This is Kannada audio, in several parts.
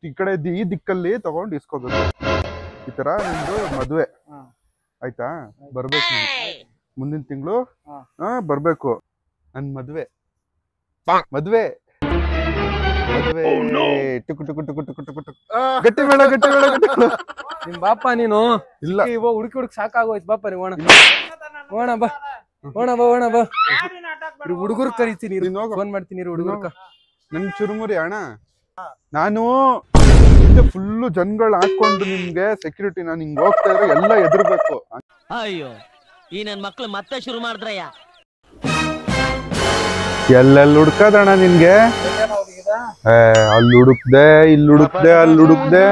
ಈ ಕಡೆ ಈ ದಿಕ್ಕಲ್ಲಿ ತಗೊಂಡು ಇಸ್ಕೋಬೇಕು. ಈ ತರ ನಿಮ್ದು ಮದ್ವೆ ಆಯ್ತಾ? ಬರ್ಬೇಕು ಮುಂದಿನ ತಿಂಗಳು ಬರ್ಬೇಕು. ನನ್ ಮದ್ವೆ ಮದ್ವೆ ಮದ್ವೆ ಟುಕು ಟುಕು ಟುಕು ಟುಕು ಟುಕು ಟುಕು ಗಟ್ಟಿ ಬೇಡ ಗಟ್ಟಿ ಬೇಡ ಗಟ್ಟಿ ಬೇಡ. ನಿಮ್ ಬಾಪ ನೀನು ಇಲ್ಲ ಇವಾಗ ಹುಡುಕಿ ಸಾಕಾಗೋಯ್ತು. ಬಾಪ ನೀವು ಓಣ ಬಾ ಓಣ ಬಾ ಓಣ ಬಾ. ಹುಡುಗರು ಕರಿತೀನಿ, ಫೋನ್ ಮಾಡ್ತೀನಿ ಹುಡುಗರು. ನನ್ ಚುರುಮುರಿ ಅಣ್ಣ, ನಾನು ಫುಲ್ಲು ಜನಗಳು ಹಾಕೊಂಡು ನಿಮ್ಗೆ ಸೆಕ್ಯೂರಿಟಿ ನಾನು ಹಿಂಗ್ ಹೋಗ್ತಾ ಇದ್ರೆ ಎಲ್ಲ ಎದುರ್ಬೇಕು. ಅಯ್ಯೋ ಈ ನನ್ ಮಕ್ಳು ಮತ್ತೆ ಶುರು ಮಾಡಿದ್ರಯ್ಯ. ಎಲ್ಲೆಲ್ಲಿ ಹುಡ್ಕದಣ್ಣ ನಿನ್ಗೆ? ಅಲ್ಲಿ ಹುಡುಕ್ದೆ, ಇಲ್ಲಿ ಹುಡುಕ್ದೆ, ಅಲ್ಲಿ ಹುಡುಕ್ದೆ.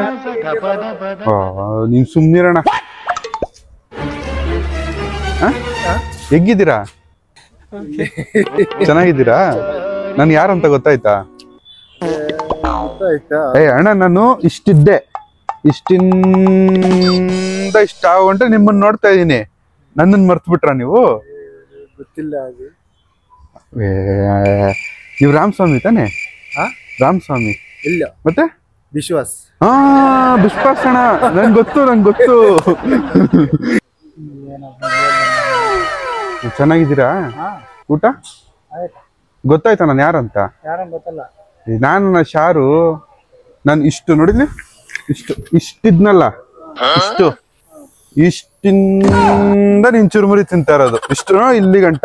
ನೀನ್ ಸುಮ್ನಿರಣ್ಣ. ಹೇಗಿದ್ದೀರಾ? ಚೆನ್ನಾಗಿದ್ದೀರಾ? ನನ್ ಯಾರಂತ ಗೊತ್ತಾಯ್ತಾ? ಅಣ್ಣ ನಾನು ಇಷ್ಟಿದ್ದೆ, ಇಷ್ಟಿಂದ ಇಷ್ಟ ಆಗೊಂಡ್ರೆ ನಿಮ್ಮನ್ನ ನೋಡ್ತಾ ಇದೀನಿ. ನನ್ನನ್ ಮರ್ತ್ ಬಿಟ್ರ ನೀವು? ಗೊತ್ತಿಲ್ಲ. ನೀವು ರಾಮಸ್ವಾಮಿ ತಾನೆ? ರಾಮಸ್ವಾಮಿ ಇಲ್ಲ ಮತ್ತೆ ವಿಶ್ವಾಸ್. ವಿಶ್ವಾಸ್ ಅಣ್ಣ, ನಂಗೆ ಗೊತ್ತು ನಂಗೆ ಗೊತ್ತು. ಚೆನ್ನಾಗಿದ್ದೀರಾ? ಊಟ ಗೊತ್ತಾಯ್ತಾ ನಾನು ಯಾರಂತ? ನಾನು ಶಾರು. ನಾನು ಇಷ್ಟು ನೋಡಿದ್ಲಿ, ಇಷ್ಟಿದ್ನಲ್ಲ, ಇಷ್ಟಿಂದ ನೀನ್ ಚುರುಮುರಿ ತಿಂತಾ ಇರೋದು. ಇಷ್ಟು ಇಲ್ಲಿ ಗಂಟ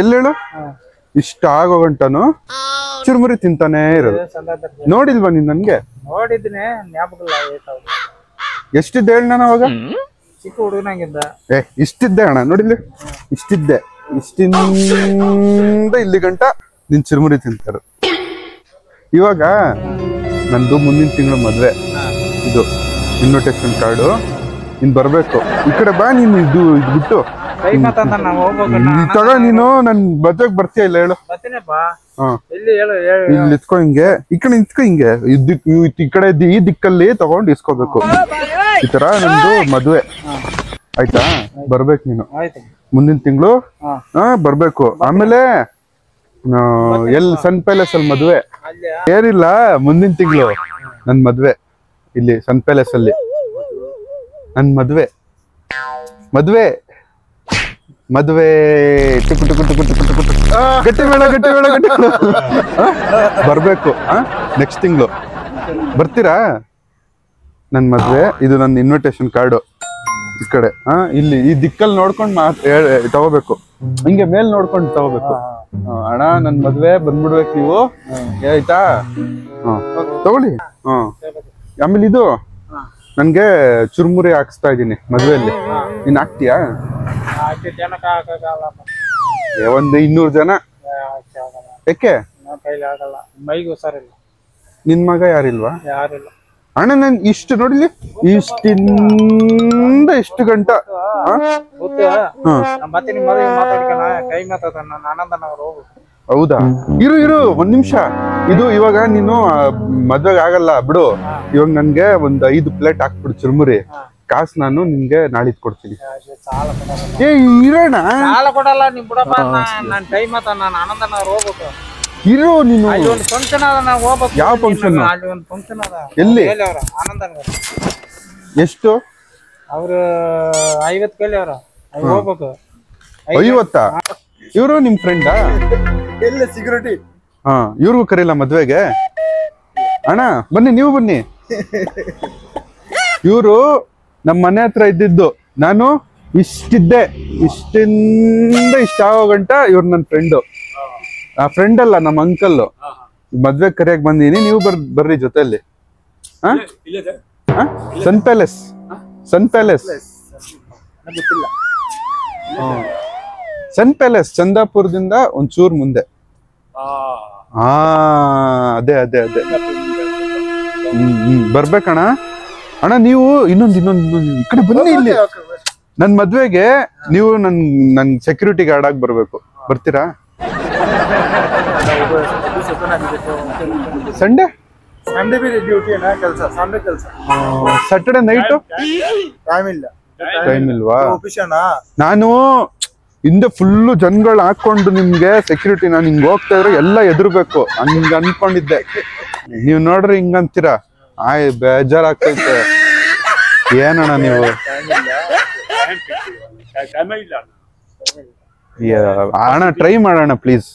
ಎಲ್ಲೇಳು, ಇಷ್ಟ ಆಗೋ ಗಂಟನು ಚುರುಮುರಿ ತಿಂತಾನೆ ಇರೋದು. ನೋಡಿಲ್ವಾ ನೀನ್ ನನ್ಗೆ? ನೋಡಿದ್ದೀನಿ, ಎಷ್ಟಿದ್ದೆ ಹೇಳಿ ನಾನು ಅವಾಗ? ಚಿಕ್ಕ ಹುಡುಗನಾಗಿದ್ದ. ಇಷ್ಟಿದ್ದೆ ಅಣ್ಣ, ನೋಡಿಲ್ಲ, ಇಷ್ಟಿದ್ದೆ. ಇಷ್ಟಿಂದ ಇಲ್ಲಿ ಗಂಟ ನಿನ್ ಚುರುಮುರಿ ತಿಂತಾರ. ಇವಾಗ ನಂದು ಮುಂದಿನ ತಿಂಗಳು ಮದ್ವೆ. ಇದು ಇನ್ವಿಟೇಷನ್ ಕಾರ್ಡು. ನೀನ್ ಬರ್ಬೇಕು. ಈ ಕಡೆ ಬಾ. ನೀನು ಇದು ಬಿಟ್ಟು ತಗೋ. ನೀನು ನನ್ ಮದ್ವೆಗ್ ಬರ್ತೀಯ ಇಲ್ಲ ಹೇಳು? ಇಲ್ಲಿ ನಿತ್ಕೋ, ಹಿಂಗೆ ಈ ಕಡೆ ನಿತ್ಕೋ, ಹಿಂಗೆ ಈ ಕಡೆ ಈ ದಿಕ್ಕಲ್ಲಿ ತಗೊಂಡು ಇಸ್ಕೋಬೇಕು. ಈ ತರ ನಮ್ದು ಮದ್ವೆ ಆಯ್ತಾ? ಬರ್ಬೇಕು ನೀನು ಮುಂದಿನ ತಿಂಗಳು ಬರ್ಬೇಕು. ಆಮೇಲೆ ಸನ್ ಪ್ಯಾಲೇಸ್ ಅಲ್ಲಿ ಮದ್ವೆ. ಏನಿಲ್ಲ, ಮುಂದಿನ ತಿಂಗಳು ನನ್ ಮದ್ವೆ ಇಲ್ಲಿ ಸನ್ ಪ್ಯಾಲೇಸ್ ಅಲ್ಲಿ. ನನ್ ಮದ್ವೆ ಮದ್ವೆ ಮದ್ವೆ ಟುಕು ಟುಕು ಟುಕು ಟುಕು ಟುಕು ಟುಕು ಗಟ್ಟಿ ಬೇಡ ಗಟ್ಟಿ ಬೇಡ ಗಟ್ಟಿ ಬೇಡ. ಬರ್ಬೇಕು ನೆಕ್ಸ್ಟ್ ತಿಂಗಳು. ಬರ್ತೀರಾ? ನನ್ ಮದ್ವೆ. ಇದು ನನ್ನ ಇನ್ವಿಟೇಷನ್ ಕಾರ್ಡು. ಈ ಕಡೆ ಇಲ್ಲಿ ಈ ದಿಕ್ಕಲ್ಲಿ ನೋಡ್ಕೊಂಡು ತಗೋಬೇಕು. ಹಿಂಗೆ ಮೇಲ್ ನೋಡ್ಕೊಂಡು ತಗೋಬೇಕು. ಅಣ್ಣ ನನ್ ಮದ್ವೆ ಬಂದ್ಬಿಡ್ಬೇಕು ನೀವು, ಆಯ್ತಾ? ತಗೊಳ್ಳಿ. ಆಮೇಲೆ ಇದು ನನ್ಗೆ ಚುರುಮುರಿ ಹಾಕ್ಸ್ತಾ ಇದೀನಿ ಮದ್ವೆಯಲ್ಲಿ. ನೀನ್ ಹಾಕ್ತೀಯಾ? ಒಂದು 200 ಜನ. ಯಾಕೆ? ನಿನ್ ಮಗ ಯಾರಿಲ್ವಾ? ಅಣ್ಣ ನನ್ ಇಷ್ಟು ನೋಡಿಲಿ, ಇಷ್ಟಿಂದ ಇಷ್ಟು ಗಂಟ. ಹೌದಾ? ಇರು ಒಂದ್ ನಿಮಿಷ. ಇದು ಇವಾಗ ನೀನು ಮದ್ವೆಗ್ ಆಗಲ್ಲ ಬಿಡು. ಇವಾಗ ನನ್ಗೆ ಒಂದ್ 5 ಪ್ಲೇಟ್ ಹಾಕ್ಬಿಡು ಚುರುಮುರಿ. ಕಾಸು ನಾನು ನಿನ್ಗೆ ನಾಳಿದ್ ಕೊಡ್ತೀನಿ. ಇರೋಣ. ಇರು ನೀನು. ಯಾವ ಫಂಕ್ಷನ್? ಎಲ್ಲಿ? ಎಷ್ಟು? ಅವ್ರು 50 ಕೈಲಿ ಅವ್ರ ಹೋಗ್ಬೇಕು. 50? ಇವರು ನಿಮ್ ಫ್ರೆಂಡಾ? ಎಲ್ಲ ಸೆಕ್ಯೂರಿಟಿ. ಇವ್ರಿಗೂ ಕರೀಲ್ಲ ಮದ್ವೆಗೆ? ಅಣ್ಣ ಬನ್ನಿ, ನೀವು ಬನ್ನಿ. ಇವರು ನಮ್ಮ ಮನೆ ಹತ್ರ ಇದ್ದಿದ್ದು. ನಾನು ಇಷ್ಟಿದ್ದೆ, ಇಷ್ಟಿಂದ ಇಷ್ಟ ಆಗೋ ಗಂಟ ಇವ್ರು ನನ್ನ ಫ್ರೆಂಡು. ಆ ಫ್ರೆಂಡ್ ಅಲ್ಲ, ನಮ್ಮ ಅಂಕಲ್. ಮದ್ವೆ ಕರಿಯಕ್ ಬಂದೀನಿ, ನೀವು ಬರ್ರಿ ಜೊತೆಯಲ್ಲಿ. ಸನ್ ಪ್ಯಾಲೇಸ್. ಸನ್ ಪ್ಯಾಲೇಸ್ ಸನ್ ಪ್ಯಾಲೇಸ್ ಚಂದಾಪುರದಿಂದ ಒಂಚೂರ್ ಮುಂದೆ. ಅದೇ ಅದೇ ಅದೇ. ಬರ್ಬೇಕಣ್ಣ. ಅಣ್ಣ ನೀವು ಇನ್ನೊಂದು ಈ ಕಡೆ ಬನ್ನಿ. ಇಲ್ಲಿ ನನ್ ಮದ್ವೆಗೆ ನೀವು ನನ್ ಸೆಕ್ಯೂರಿಟಿ ಗಾರ್ಡ್ ಆಗಿ ಬರ್ಬೇಕು. ಬರ್ತೀರಾ? ಸಂಡೇ ಸ್ಯಾಟರ್ಡೆ ನೈಟು ಟೈಮ್ ಇಲ್ವಾ? ನಾನು ಹಿಂದೆ ಫುಲ್ಲು ಜನಗಳು ಹಾಕೊಂಡು ನಿಮ್ಗೆ ಸೆಕ್ಯೂರಿಟಿ ನಾನು ಹಿಂಗ್ ಹೋಗ್ತಾ ಇದ್ರೆ ಎಲ್ಲ ಎದುರ್ಬೇಕು ಹಂಗ ಅನ್ಕೊಂಡಿದ್ದೆ. ನೀವ್ ನೋಡ್ರಿ ಹಿಂಗಂತೀರಾ ಆಯ್ ಬೇಜಾರಾಗ್ತೈತೆ ಏನಣ್ಣ ನೀವು ಅಣ್ಣ ಟ್ರೈ ಮಾಡೋಣ ಪ್ಲೀಸ್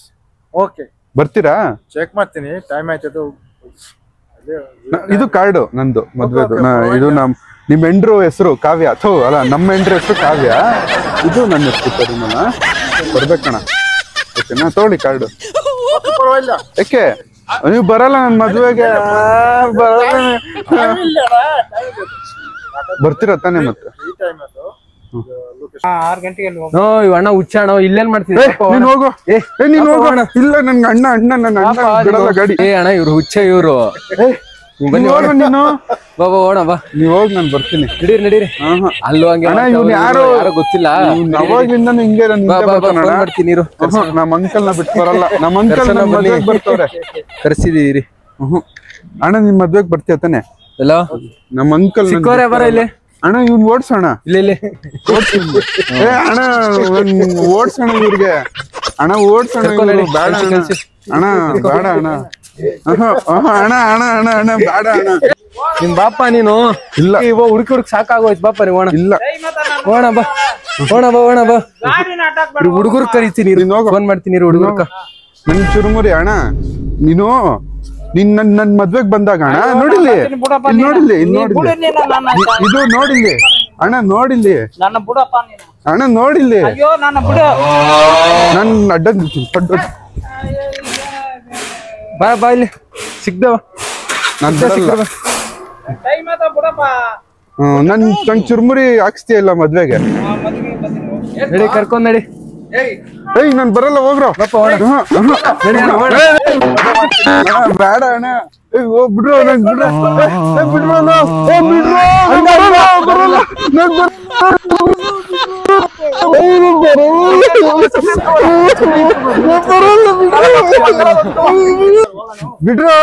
ಓಕೆ ಬರ್ತೀರಾ ಚೆಕ್ ಮಾಡ್ತೀನಿ ಟೈಮ್ ಆಯ್ತದು ಇದು ಕಾರ್ಡು ನಂದು ಮದ್ವೆದು ಇದು ನಿಮ್ ಹೆಂಡ್ರು ಹೆಸರು ಕಾವ್ಯ ಥೋ ಅಲ್ಲ ನಮ್ಮ ಹೆಂಡ್ರ ಹೆಸರು ಕಾವ್ಯ ಇದು ನನ್ನ ಹೆಸರು ಪರಿಮಳ ಬರ್ಬೇಕಣ್ಣ ಓಕೆನಾ ತಗೊಳ್ಳಿ ಕಾರ್ಡು ಪರವಾಗಿಲ್ಲ ಯಾಕೆ ನೀವು ಬರಲ್ಲ ನನ್ ಮದ್ವೆಗೆ ಬರ್ತೀರ ತಾನೇ ಮತ್ತೆ ಈ ಟೈಮ್ ಅದು 6 ಗಂಟೆಗೆ ನೋ ಇವ್ ಅಣ್ಣ ಹುಚ್ಚ ಅಣ್ಣ ಇಲ್ಲೇನ್ ಮಾಡ್ತೀನಿ ನೀನ್ ಹೋಗು ನೀನ್ ಹೋಗು ಇಲ್ಲ ನನ್ಗೆ ನನ್ನ ಬಿಡಲ್ಲ ಗಾಡಿ ಅಣ್ಣ ಇವ್ರು ಹುಚ್ಚ ಇವ್ರು ಬನ್ನಿ ನೀನು ಬಾ ಓಣ ಬಾ ನೀವ್ ಹೋಗಿ ನಾನು ಬರ್ತೀನಿ ನಡೀರಿ ಅಲ್ಲೂ ಹಂಗೆ ಅಣ್ಣ ಇವ್ನು ಯಾರು ಗೊತ್ತಿಲ್ಲ ಅವಾಗ್ಲಿಂದ ಹಿಂಗೆ ಮಾಡ್ತೀನಿ ಇರು ನಮ್ಮ ಅಂಕಲ್ ನ ಬಿಟ್ಟು ಬರಲ್ಲ ನಮ್ಮ ಅಂಕಲ್ ಮದ್ವೆಗ್ ಬರ್ತವ್ರೆ ಕರ್ಸಿದೀರಿ ಅಣ್ಣ ನಿಮ್ ಮದ್ವೆಗ್ ಬರ್ತೀಯ ತಾನೆ ಎಲ್ಲ ನಮ್ಮ ಅಂಕಲ್ ಸಿಕ್ಕೋರೆ ಬರ ಇಲ್ಲಿ ಅಣ್ಣ ಇವ್ನ್ ಓಡ್ಸೋಣ ಇಲ್ಲಿ ಅಣ್ಣ ಓಡ್ಸೋಣ ಇವ್ರಿಗೆ ಅಣ್ಣ ಓಡ್ಸೋಣ ಬೇಡ ಅಣ್ಣ ಬೇಡ ಅಣ್ಣ ಅಣ್ಣ ಅಣ್ಣ ಅಣ್ಣ ಅಣ್ಣ ಬೇಡ ಅಣ್ಣ ನಿಮ್ ಬಾಪ ನೀನು ಇಲ್ಲ ಇವ ಹುಡುಕಿ ಸಾಕಾಗೋಯ್ತು ಬಾಪ ನೀವು ಓಣ ಇಲ್ಲ ಓಣ ಬಾ ಹುಡುಗರು ಕರಿತೀನಿ ಫೋನ್ ಮಾಡ್ತೀನಿ ಹುಡುಗರ್ಕ ನನ್ ಚುರುಮುರಿ ಅಣ್ಣ ನೀನು ನನ್ ಮದ್ವೆಗ್ ಬಂದಾಗ ಅಣ್ಣ ನೋಡಿಲ್ಲಿ ಇದು ನೋಡಿಲ್ಲಿ ಅಣ್ಣ ನೋಡಿಲ್ಲಿ ಅಣ್ಣ ನೋಡಿಲ್ಲಿ ನನ್ ಅಡ್ಡ ಬಾ ಇಲ್ಲಿ ಸಿಗ್ದವ ನನ್ ಚುರುಮುರಿ ಹಾಕ್ಸ್ತೀಯಲ್ಲ ಮದ್ವೆಗೆ ನಡಿ ಕರ್ಕೊಂಡ್ ನಡಿ ಏಯ್ ನಾನ್ ಬರಲ್ಲ ಹೋಗ್ರೋ ಬೇಡ ಅಣ್ಣ ಬಿಡ್ರೋ ನಂಗ್ ಬಿಡ್ರೋ